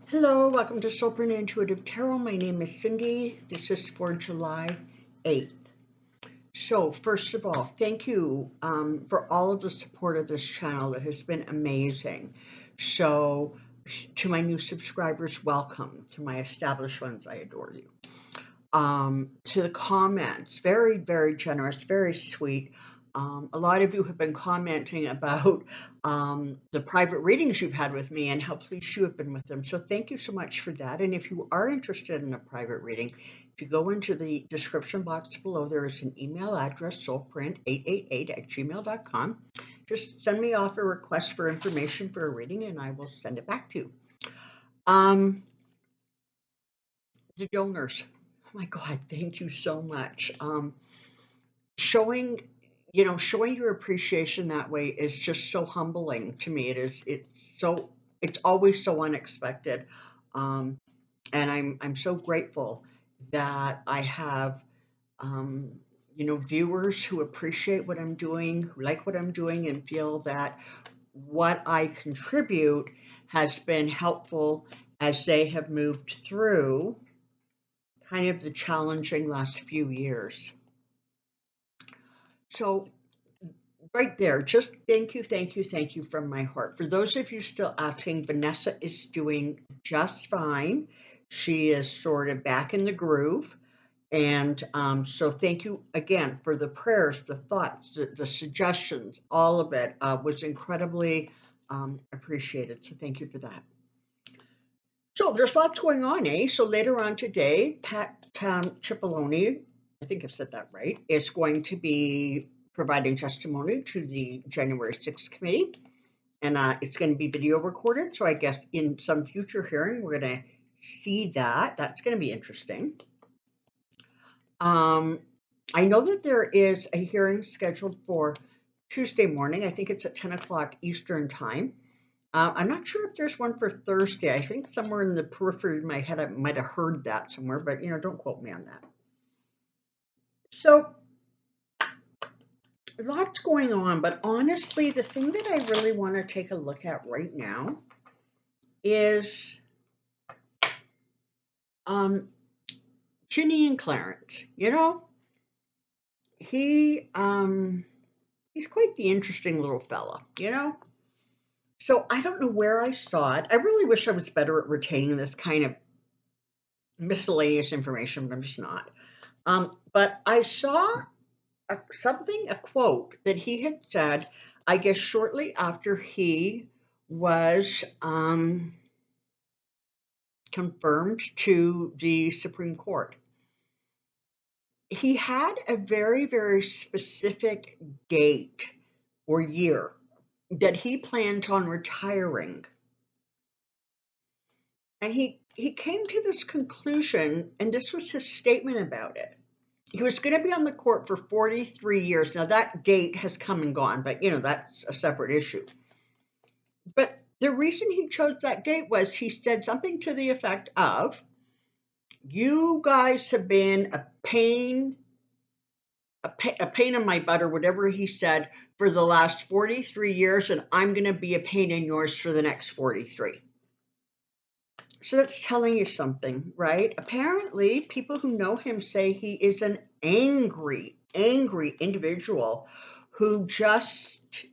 Hello, welcome to Soulprint Intuitive Tarot. My name is Cindy. This is for July 8th. So, first of all, thank you for all of the support of this channel. It has been amazing. So, to my new subscribers, welcome. To my established ones, I adore you. To the comments, very, very generous, very sweet. A lot of you have been commenting about the private readings you've had with me and how pleased you have been with them. So thank you so much for that. And if you are interested in a private reading, if you go into the description box below, there is an email address, soulprint888@gmail.com. Just send me off a request for information for a reading and I will send it back to you. The donors. Oh my God, thank you so much. Showing your appreciation that way is just so humbling to me. It's always so unexpected. And I'm so grateful that I have viewers who appreciate what I'm doing, who like what I'm doing and feel that what I contribute has been helpful as they have moved through kind of the challenging last few years. So right there, just thank you from my heart. For those of you still asking, Vanessa is doing just fine. She is sort of back in the groove. And so thank you again for the prayers, the thoughts, the suggestions, all of it was incredibly appreciated. So thank you for that. So there's lots going on, eh? So later on today, Pat Cipollone, I think I've said that right, is going to be providing testimony to the January 6th committee. And it's going to be video recorded. So I guess in some future hearing, we're going to see that. That's going to be interesting. I know that there is a hearing scheduled for Tuesday morning. I think it's at 10 o'clock Eastern time. I'm not sure if there's one for Thursday. I think somewhere in the periphery of my head, I might have heard that somewhere, but don't quote me on that. So, lots going on, but honestly, the thing that I really want to take a look at right now is Ginny and Clarence. He's quite the interesting little fella, So I don't know where I saw it. I really wish I was better at retaining this kind of miscellaneous information, but I'm just not. But I saw a quote that he had said, I guess shortly after he was confirmed to the Supreme Court. He had a very, very specific date or year that he planned on retiring. And he came to this conclusion, and this was his statement about it. He was going to be on the court for 43 years. Now, that date has come and gone, but, that's a separate issue. But the reason he chose that date was he said something to the effect of, you guys have been a pain in my butt, or whatever he said, for the last 43 years, and I'm going to be a pain in yours for the next 43. So that's telling you something, right? Apparently, people who know him say he is an angry individual who just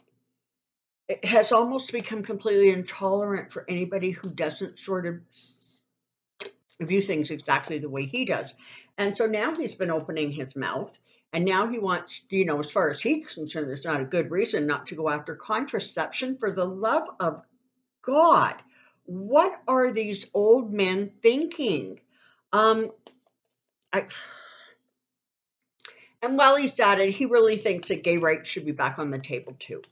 has almost become completely intolerant for anybody who doesn't sort of view things exactly the way he does. And so now he's been opening his mouth, and now he wants, as far as he's concerned, there's not a good reason not to go after contraception. For the love of God, what are these old men thinking? And while he's at it, he really thinks that gay rights should be back on the table too.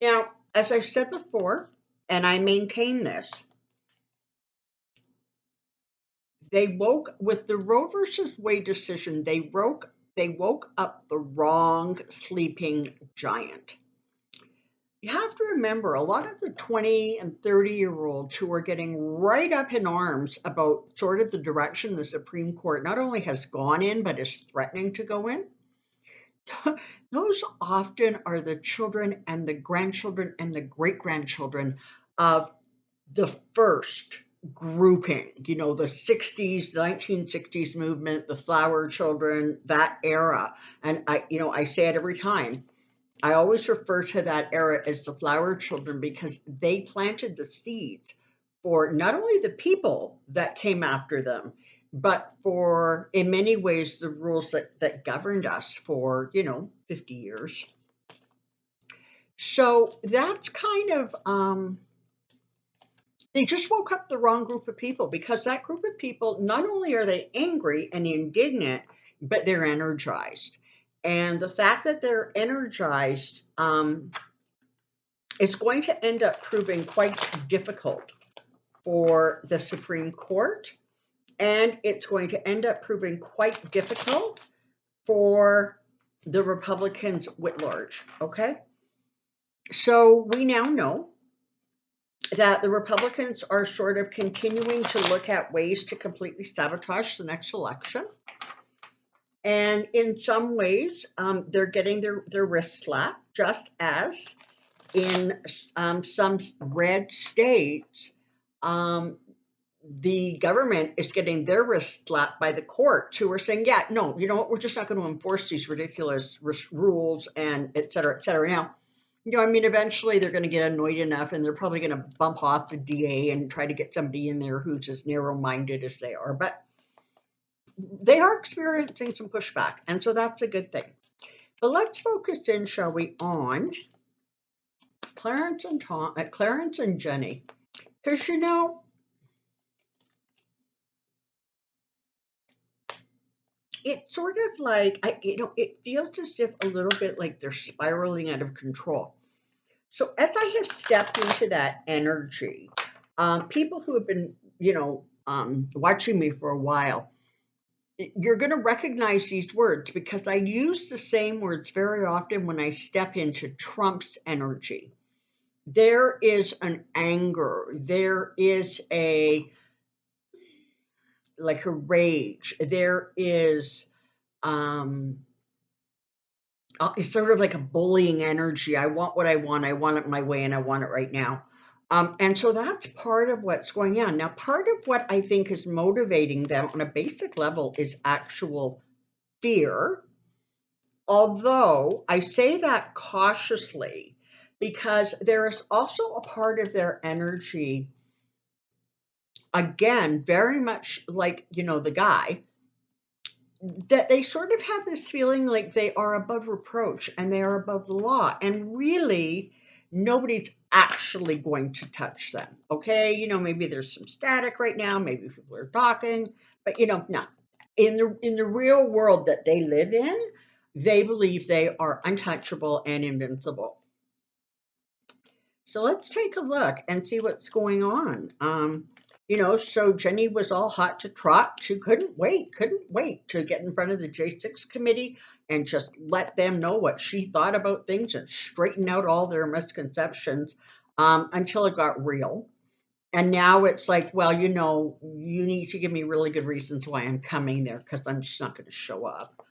Now, as I've said before, and I maintain this, they woke with the Roe versus Wade decision. They woke up the wrong sleeping giant. You have to remember, a lot of the 20 and 30-year-olds who are getting right up in arms about sort of the direction the Supreme Court not only has gone in, but is threatening to go in, those often are the children and the grandchildren and the great-grandchildren of the first grouping, you know, the 60s, the 1960s movement, the flower children, that era. And I say it every time. I always refer to that era as the flower children because they planted the seeds for not only the people that came after them, but for, in many ways, the rules that governed us for, 50 years. So that's kind of, they just woke up the wrong group of people because that group of people, not only are they angry and indignant, but they're energized. And the fact that they're energized is going to end up proving quite difficult for the Supreme Court. And it's going to end up proving quite difficult for the Republicans writ large. Okay? So we now know that the Republicans are sort of continuing to look at ways to completely sabotage the next election. And in some ways, they're getting their wrists slapped, just as in some red states, the government is getting their wrist slapped by the courts who are saying, yeah, no, you know what, we're just not going to enforce these ridiculous rules and et cetera, et cetera. Now, eventually they're going to get annoyed enough and they're probably going to bump off the DA and try to get somebody in there who's as narrow-minded as they are. But they are experiencing some pushback, and so that's a good thing. But let's focus in, shall we, on Clarence and Jenny. Because, it's sort of like, it feels as if a little bit like they're spiraling out of control. So as I have stepped into that energy, people who have been, watching me for a while, you're going to recognize these words because I use the same words very often when I step into Trump's energy. There is an anger. There is a rage. There is, it's sort of like a bullying energy. I want what I want it my way, and I want it right now. And so that's part of what's going on. Now, part of what I think is motivating them on a basic level is actual fear. Although I say that cautiously because there is also a part of their energy, again, very much like, the guy, that they sort of have this feeling like they are above reproach and they are above the law. And really, nobody's actually going to touch them. Okay, maybe there's some static right now, maybe people are talking, but no. In the real world that they live in, they believe they are untouchable and invincible. So let's take a look and see what's going on. So Jenny was all hot to trot. She couldn't wait to get in front of the J6 committee and just let them know what she thought about things and straighten out all their misconceptions until it got real. And now it's like, well, you need to give me really good reasons why I'm coming there because I'm just not going to show up.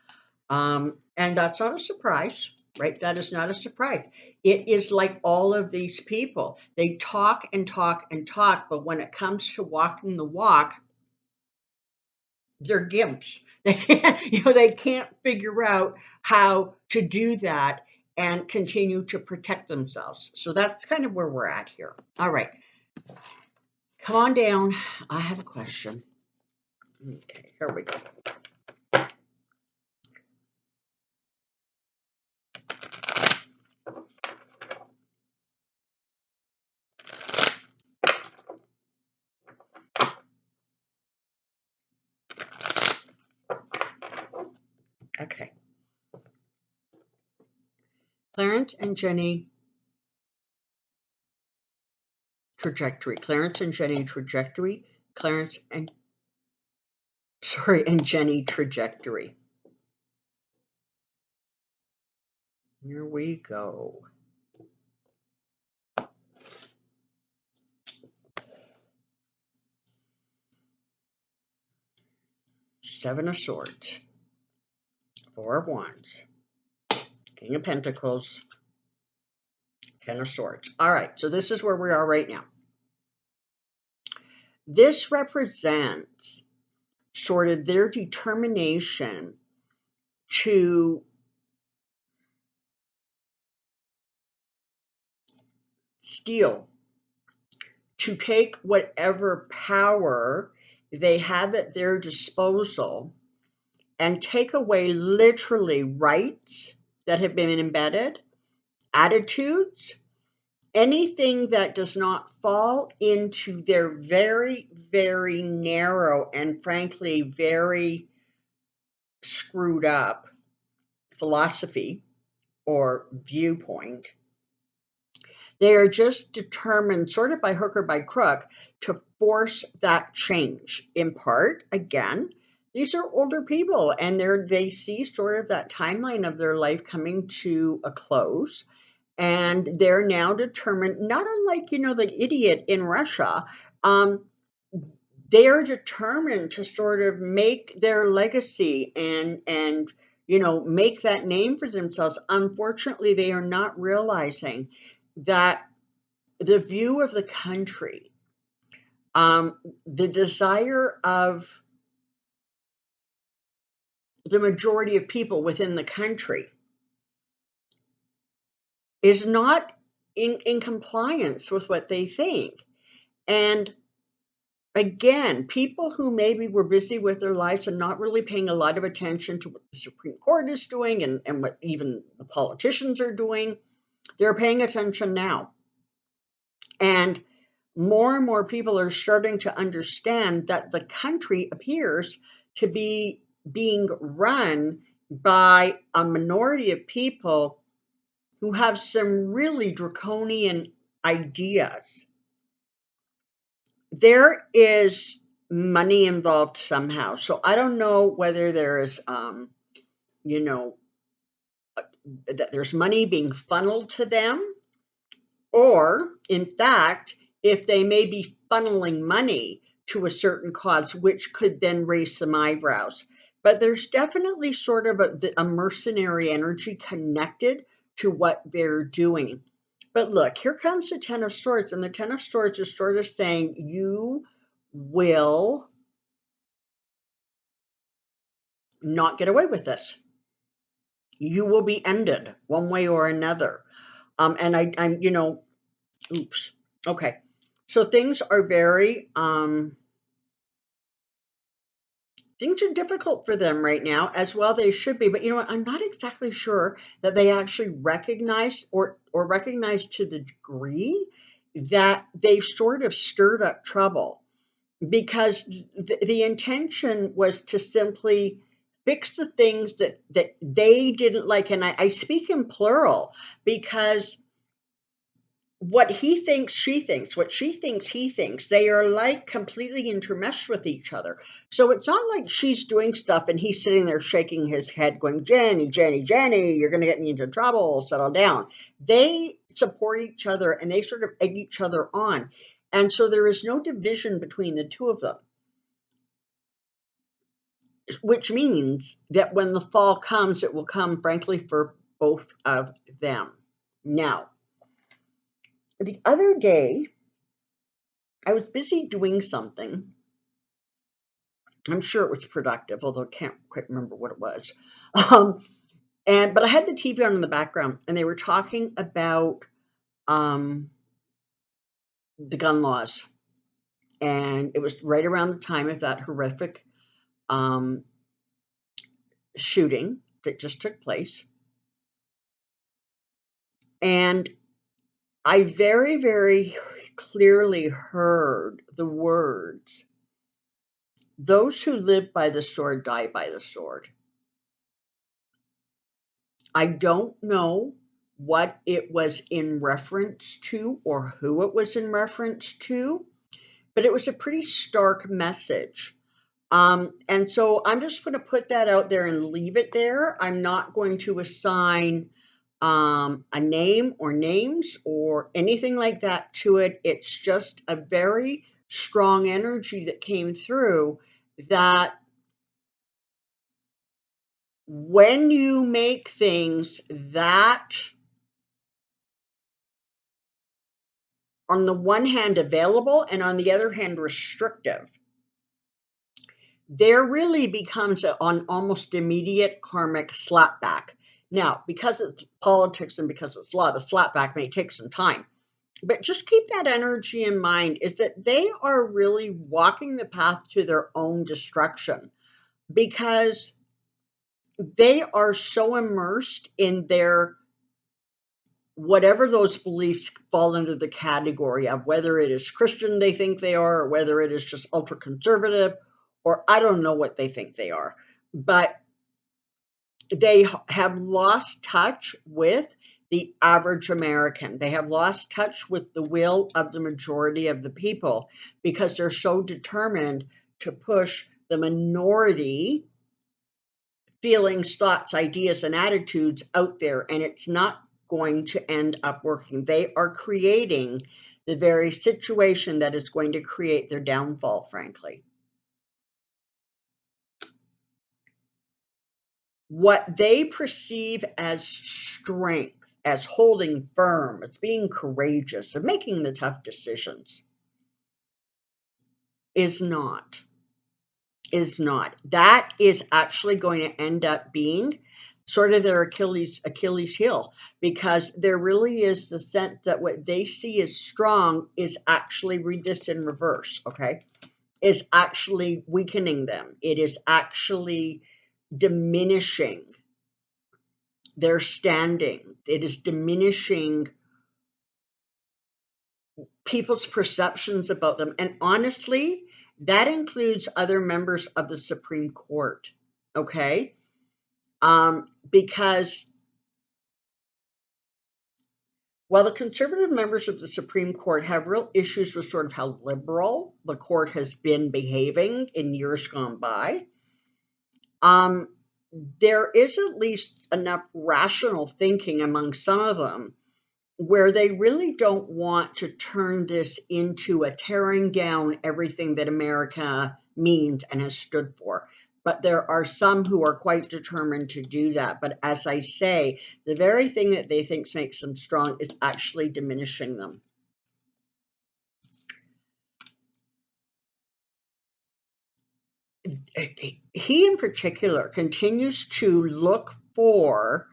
And that's not a surprise, right? That is not a surprise. It is like all of these people. They talk and talk and talk, but when it comes to walking the walk, they're gimps. They can't figure out how to do that and continue to protect themselves. So that's kind of where we're at here. All right. Come on down. I have a question. Okay, here we go. Okay. Clarence and Jenny trajectory. Clarence and Jenny trajectory. Clarence and Jenny trajectory. Here we go. Seven of Swords. Four of Wands. King of Pentacles. Ten of Swords. All right, so this is where we are right now. This represents sort of their determination to steal, to take whatever power they have at their disposal and take away literally rights that have been embedded, attitudes, anything that does not fall into their very, very narrow and frankly very screwed up philosophy or viewpoint. They are just determined, sort of by hook or by crook, to force that change. In part, again, these are older people and they see sort of that timeline of their life coming to a close. And they're now determined, not unlike, the idiot in Russia, they're determined to sort of make their legacy and make that name for themselves. Unfortunately, they are not realizing that the view of the country, the desire of the majority of people within the country is not in compliance with what they think. And again, people who maybe were busy with their lives and not really paying a lot of attention to what the Supreme Court is doing and what even the politicians are doing, they're paying attention now. And more people are starting to understand that the country appears to be being run by a minority of people who have some really draconian ideas. There is money involved somehow. So I don't know whether there is, that there's money being funneled to them, or in fact, if they may be funneling money to a certain cause, which could then raise some eyebrows. But there's definitely sort of a mercenary energy connected to what they're doing. But look, here comes the Ten of Swords, and the Ten of Swords is sort of saying you will not get away with this. You will be ended one way or another. And I'm, oops. Okay. So things are very, things are difficult for them right now, as well they should be. But you know what? I'm not exactly sure that they actually recognize or recognize to the degree that they've sort of stirred up trouble, because the intention was to simply fix the things that they didn't like. And I speak in plural because what he thinks, she thinks, what she thinks, he thinks, they are like completely intermeshed with each other. So it's not like she's doing stuff and he's sitting there shaking his head going, Jenny, Jenny, Jenny, you're going to get me into trouble, settle down. They support each other and they sort of egg each other on. And so there is no division between the two of them, which means that when the fall comes, it will come, frankly, for both of them. Now, the other day, I was busy doing something. I'm sure it was productive, although I can't quite remember what it was. Um, but I had the TV on in the background, and they were talking about the gun laws, and it was right around the time of that horrific shooting that just took place, and I very, very clearly heard the words, "Those who live by the sword die by the sword." I don't know what it was in reference to or who it was in reference to, but it was a pretty stark message. And so I'm just going to put that out there and leave it there. I'm not going to assign a name or names or anything like that to it. It's just a very strong energy that came through, that when you make things that on the one hand available and on the other hand restrictive, there really becomes an almost immediate karmic slapback. Now, because it's politics and because it's law, the slapback may take some time. But just keep that energy in mind, is that they are really walking the path to their own destruction because they are so immersed in their whatever those beliefs fall under the category of, whether it is Christian they think they are, or whether it is just ultra conservative, or I don't know what they think they are. But they have lost touch with the average American. They have lost touch with the will of the majority of the people because they're so determined to push the minority feelings, thoughts, ideas, and attitudes out there, and it's not going to end up working. They are creating the very situation that is going to create their downfall, frankly. What they perceive as strength, as holding firm, as being courageous, and making the tough decisions is not. That is actually going to end up being sort of their Achilles heel, because there really is the sense that what they see as strong is actually, read this in reverse, okay, is actually weakening them. It is actually diminishing their standing. It is diminishing people's perceptions about them. And honestly, that includes other members of the Supreme Court, okay? Because while the conservative members of the Supreme Court have real issues with sort of how liberal the court has been behaving in years gone by, there is at least enough rational thinking among some of them where they really don't want to turn this into a tearing down everything that America means and has stood for. But there are some who are quite determined to do that. But as I say, the very thing that they think makes them strong is actually diminishing them. He in particular continues to look for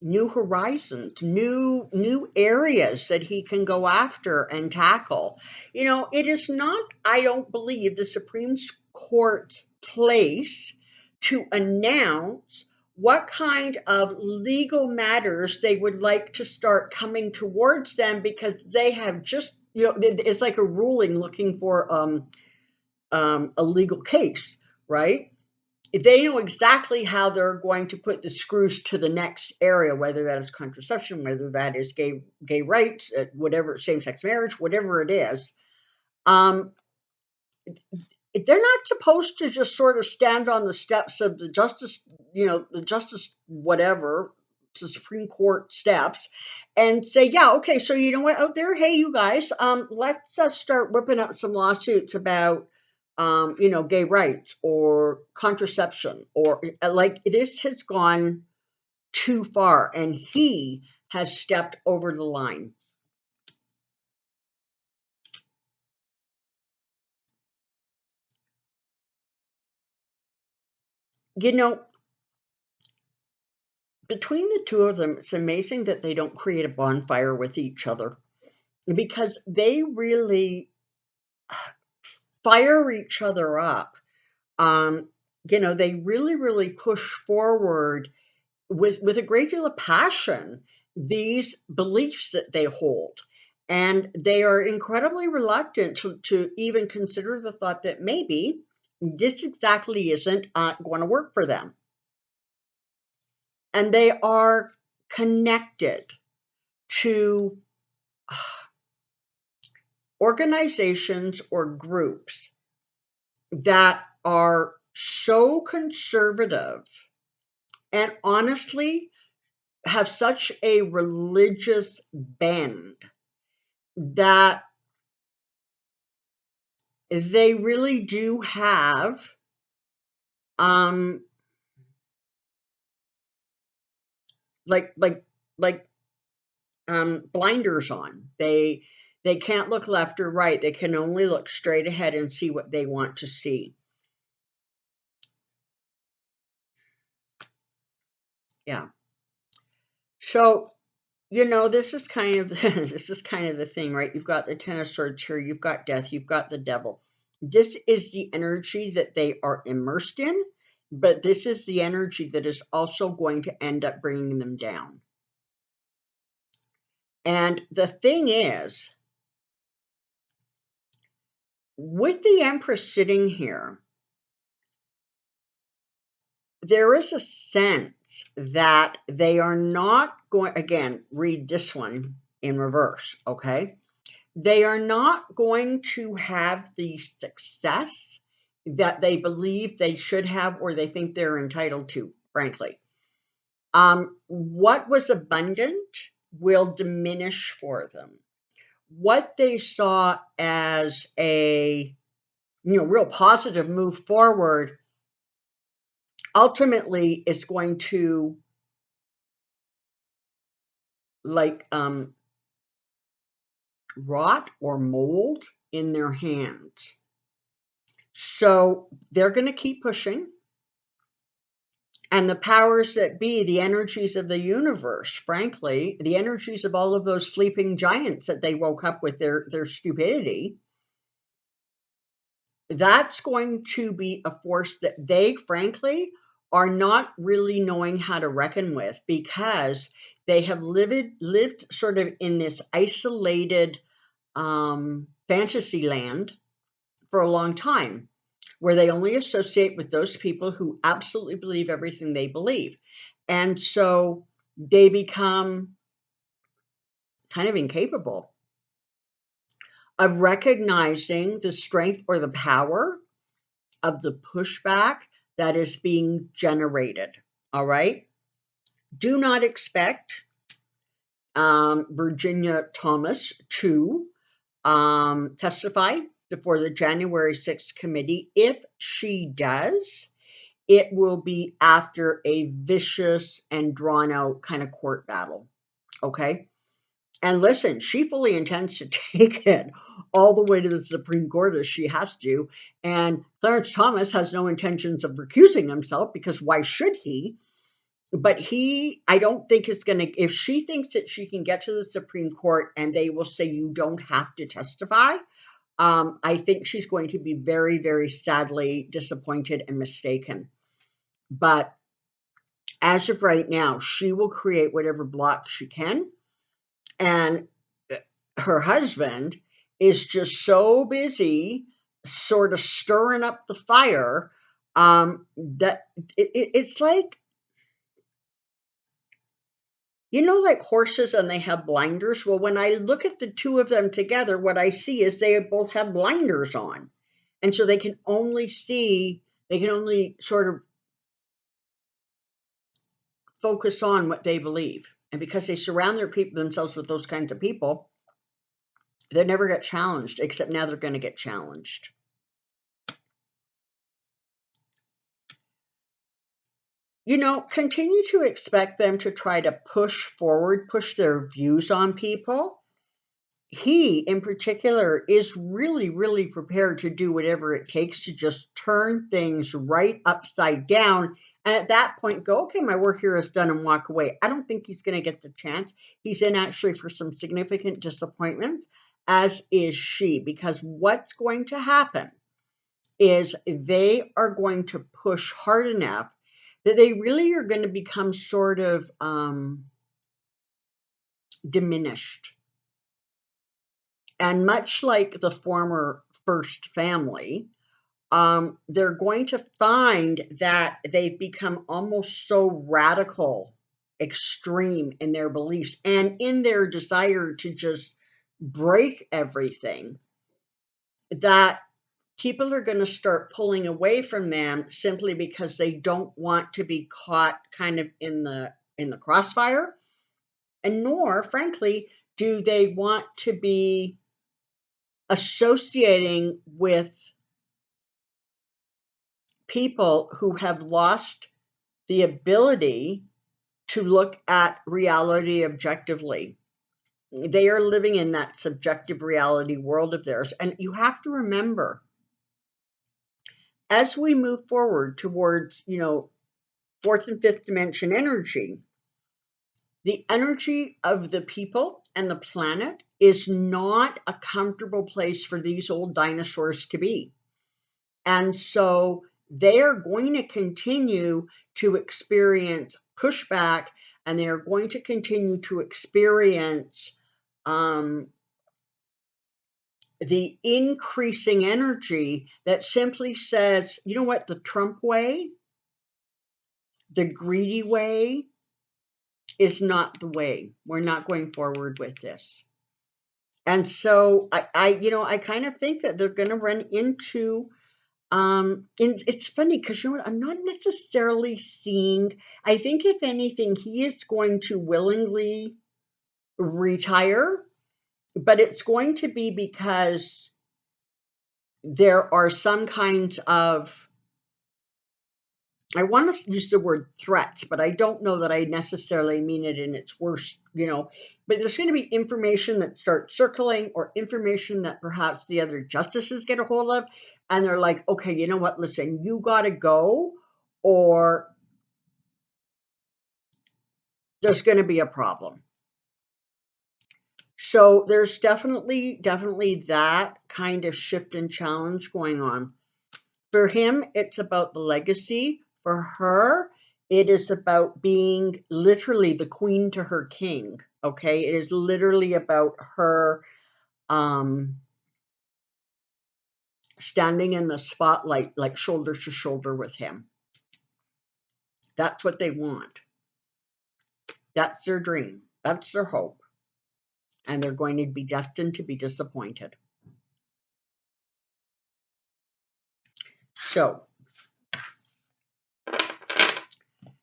new horizons, new areas that he can go after and tackle. You know, it is not, I don't believe, the Supreme Court's place to announce what kind of legal matters they would like to start coming towards them, because they have just, you know, it's like a ruling looking for a legal case, right? They know exactly how they're going to put the screws to the next area, whether that is contraception, whether that is gay rights, whatever, same-sex marriage, whatever it is. They're not supposed to just sort of stand on the steps of the justice, you know, the justice whatever, the Supreme Court steps, and say, yeah, okay, so you know what, out there, hey, you guys, let's start whipping up some lawsuits about you know, gay rights or contraception, or like, this has gone too far, and he has stepped over the line. You know, between the two of them, it's amazing that they don't create a bonfire with each other, because they really fire each other up. You know, they really push forward with a great deal of passion these beliefs that they hold. And they are incredibly reluctant to even consider the thought that maybe this exactly isn't going to work for them. And they are connected to organizations or groups that are so conservative and honestly have such a religious bend that they really do have um like blinders on. They can't look left or right. They can only look straight ahead and see what they want to see. Yeah. So, this is kind of this is kind of the thing, right? You've got the Ten of Swords here, you've got death, you've got the devil. This is the energy that they are immersed in, but this is the energy that is also going to end up bringing them down. And the thing is, with the Empress sitting here, there is a sense that they are not going, again, read this one in reverse, okay? They are not going to have the success that they believe they should have or they think they're entitled to, frankly. What was abundant will diminish for them. What they saw as a real positive move forward ultimately is going to rot or mold in their hands. So they're going to keep pushing. And the powers that be, the energies of the universe, frankly, the energies of all of those sleeping giants that they woke up with their stupidity, that's going to be a force that they, frankly, are not really knowing how to reckon with, because they have lived sort of in this isolated fantasy land for a long time, where they only associate with those people who absolutely believe everything they believe. And so they become kind of incapable of recognizing the strength or the power of the pushback that is being generated. All right. Do not expect Virginia Thomas to testify before the January 6th committee. If she does, it will be after a vicious and drawn out kind of court battle. Okay. And listen, she fully intends to take it all the way to the Supreme Court as she has to. And Clarence Thomas has no intentions of recusing himself, because why should he? But I don't think is going to, if she thinks that she can get to the Supreme Court and they will say you don't have to testify, I think she's going to be very, very sadly disappointed and mistaken. But as of right now, she will create whatever block she can. And her husband is just so busy sort of stirring up the fire that it's like, like horses and they have blinders. Well, when I look at the two of them together, what I see is they both have blinders on. And so they can only sort of focus on what they believe. And because they surround themselves with those kinds of people, they never get challenged, except now they're going to get challenged. Continue to expect them to try to push forward, push their views on people. He, in particular, is really, really prepared to do whatever it takes to just turn things right upside down. And at that point, go, okay, my work here is done, and walk away. I don't think he's going to get the chance. He's in actually for some significant disappointments, as is she, because what's going to happen is they are going to push hard enough that they really are going to become sort of diminished. And much like the former first family, they're going to find that they've become almost so radical, extreme in their beliefs and in their desire to just break everything, that people are going to start pulling away from them simply because they don't want to be caught kind of in the crossfire, and nor, frankly, do they want to be associating with people who have lost the ability to look at reality objectively. They are living in that subjective reality world of theirs. And you have to remember, as we move forward towards, fourth and fifth dimension energy, the energy of the people and the planet is not a comfortable place for these old dinosaurs to be. And so they are going to continue to experience pushback, and they are going to continue to experience the increasing energy that simply says, you know what, the Trump way, the greedy way, is not the way. We're not going forward with this. And so I kind of think that they're going to run into, and it's funny because, what, I'm not necessarily seeing, I think if anything, he is going to willingly retire, but it's going to be because there are some kinds of, I want to use the word threats, but I don't know that I necessarily mean it in its worst, but there's going to be information that starts circling, or information that perhaps the other justices get a hold of. And they're like, okay, you know what? Listen, you got to go, or there's going to be a problem. So there's definitely that kind of shift and challenge going on. For him, it's about the legacy. For her, it is about being literally the queen to her king. Okay, it is literally about her standing in the spotlight, like shoulder to shoulder with him. That's what they want. That's their dream. That's their hope. And they're going to be destined to be disappointed. So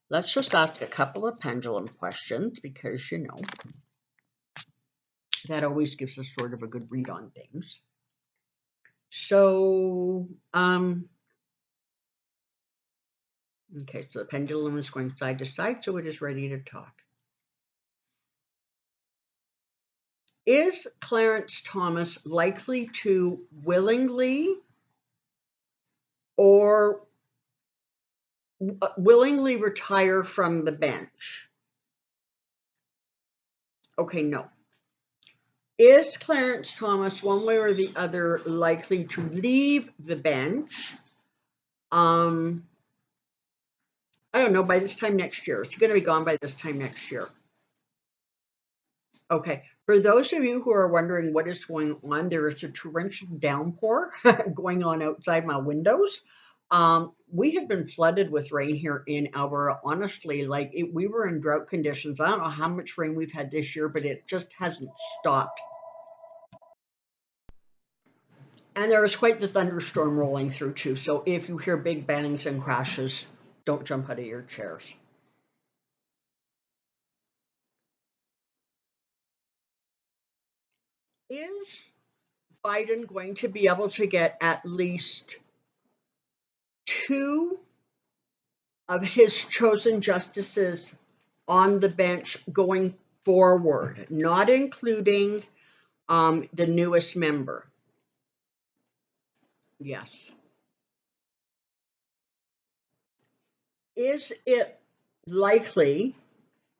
let's just ask a couple of pendulum questions, because, that always gives us sort of a good read on things. So, okay, so the pendulum is going side to side, so it is ready to talk. Is Clarence Thomas likely to willingly or willingly retire from the bench? Okay, no. Is Clarence Thomas, one way or the other, likely to leave the bench? I don't know, by this time next year. It's going to be gone by this time next year. Okay, for those of you who are wondering what is going on, there is a torrential downpour going on outside my windows. We have been flooded with rain here in Alberta. Honestly, we were in drought conditions. I don't know how much rain we've had this year, but it just hasn't stopped. And there is quite the thunderstorm rolling through too. So if you hear big bangs and crashes, don't jump out of your chairs. Is Biden going to be able to get at least two of his chosen justices on the bench going forward, not including the newest member? Yes. Is it likely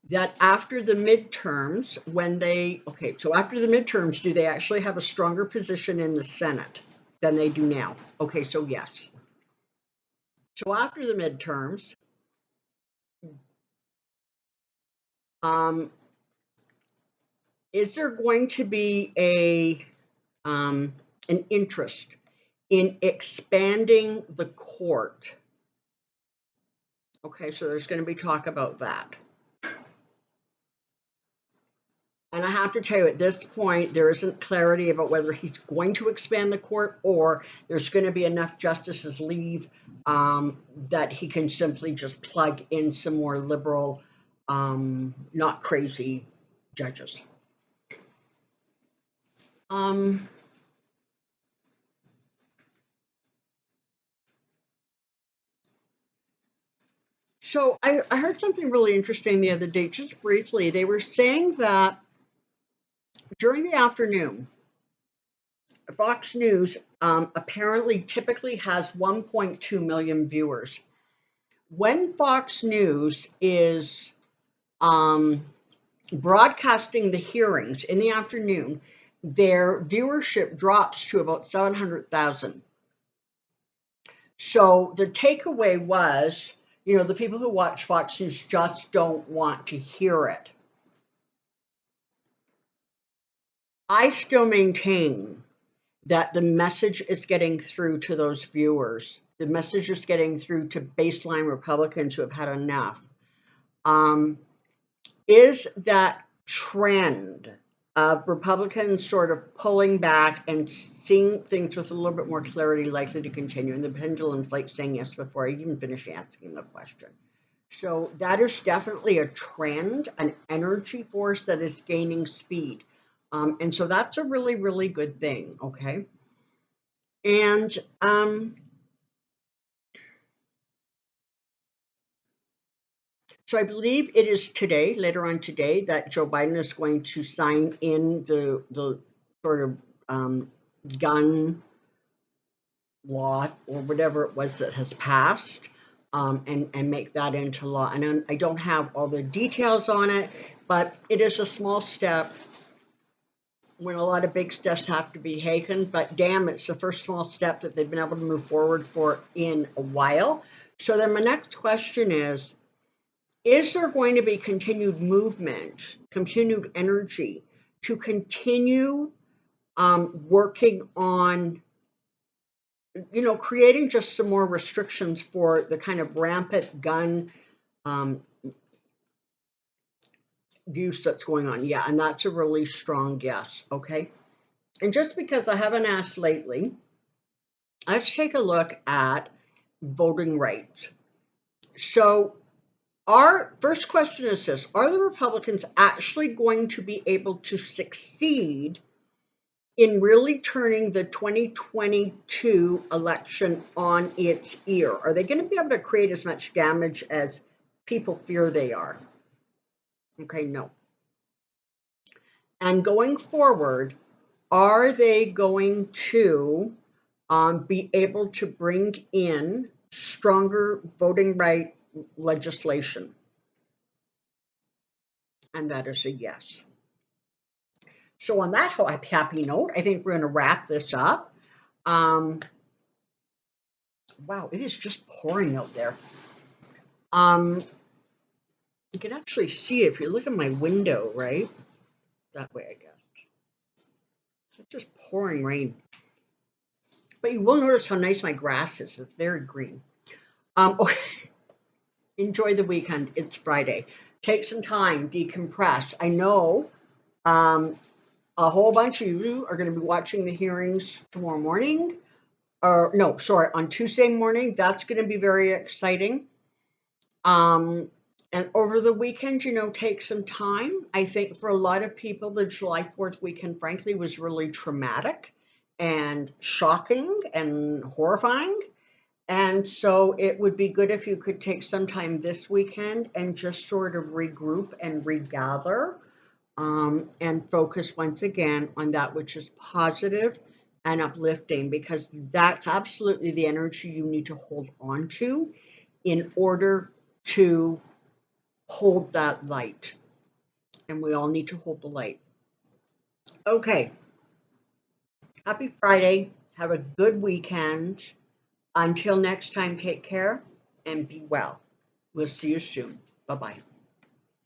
that after the midterms, after the midterms, do they actually have a stronger position in the Senate than they do now? Okay, so yes. So after the midterms, is there going to be an interest in expanding the court? Okay, so there's going to be talk about that. And I have to tell you, at this point, there isn't clarity about whether he's going to expand the court, or there's going to be enough justices leave that he can simply just plug in some more liberal, not crazy judges. So I heard something really interesting the other day, just briefly. They were saying that during the afternoon, Fox News apparently typically has 1.2 million viewers. When Fox News is broadcasting the hearings in the afternoon, their viewership drops to about 700,000. So the takeaway was, the people who watch Fox News just don't want to hear it. I still maintain that the message is getting through to those viewers. The message is getting through to baseline Republicans who have had enough. Is that trend of Republicans sort of pulling back and seeing things with a little bit more clarity likely to continue? And the pendulum's like saying yes before I even finish asking the question. So that is definitely a trend, an energy force that is gaining speed. And so that's a really, really good thing, okay? And so I believe it is today, later on today, that Joe Biden is going to sign in the sort of gun law or whatever it was that has passed, and make that into law. And I don't have all the details on it, but it is a small step when a lot of big steps have to be taken. But damn, it's the first small step that they've been able to move forward for in a while. So then my next question is there going to be continued movement, continued energy to continue working on, creating just some more restrictions for the kind of rampant gun use that's going on? Yeah, and that's a really strong yes, okay? And just because I haven't asked lately, let's take a look at voting rights. So our first question is this: are the Republicans actually going to be able to succeed in really turning the 2022 election on its ear? Are they going to be able to create as much damage as people fear they are? Okay, no. And going forward, are they going to be able to bring in stronger voting right legislation? And that is a yes. So on that happy note, I think we're going to wrap this up. Wow, it is just pouring out there. You can actually see it if you look at my window, right? That way, I guess. It's just pouring rain. But you will notice how nice my grass is. It's very green. Okay. Enjoy the weekend. It's Friday. Take some time, decompress. I know a whole bunch of you are going to be watching the hearings tomorrow morning. Or no, sorry, on Tuesday morning. That's going to be very exciting. And over the weekend, take some time. I think for a lot of people, the July 4th weekend, frankly, was really traumatic and shocking and horrifying. And so it would be good if you could take some time this weekend and just sort of regroup and regather, and focus once again on that which is positive and uplifting, because that's absolutely the energy you need to hold on to in order to hold that light. And we all need to hold the light. Okay. Happy Friday. Have a good weekend. Until next time, take care and be well. We'll see you soon. Bye-bye.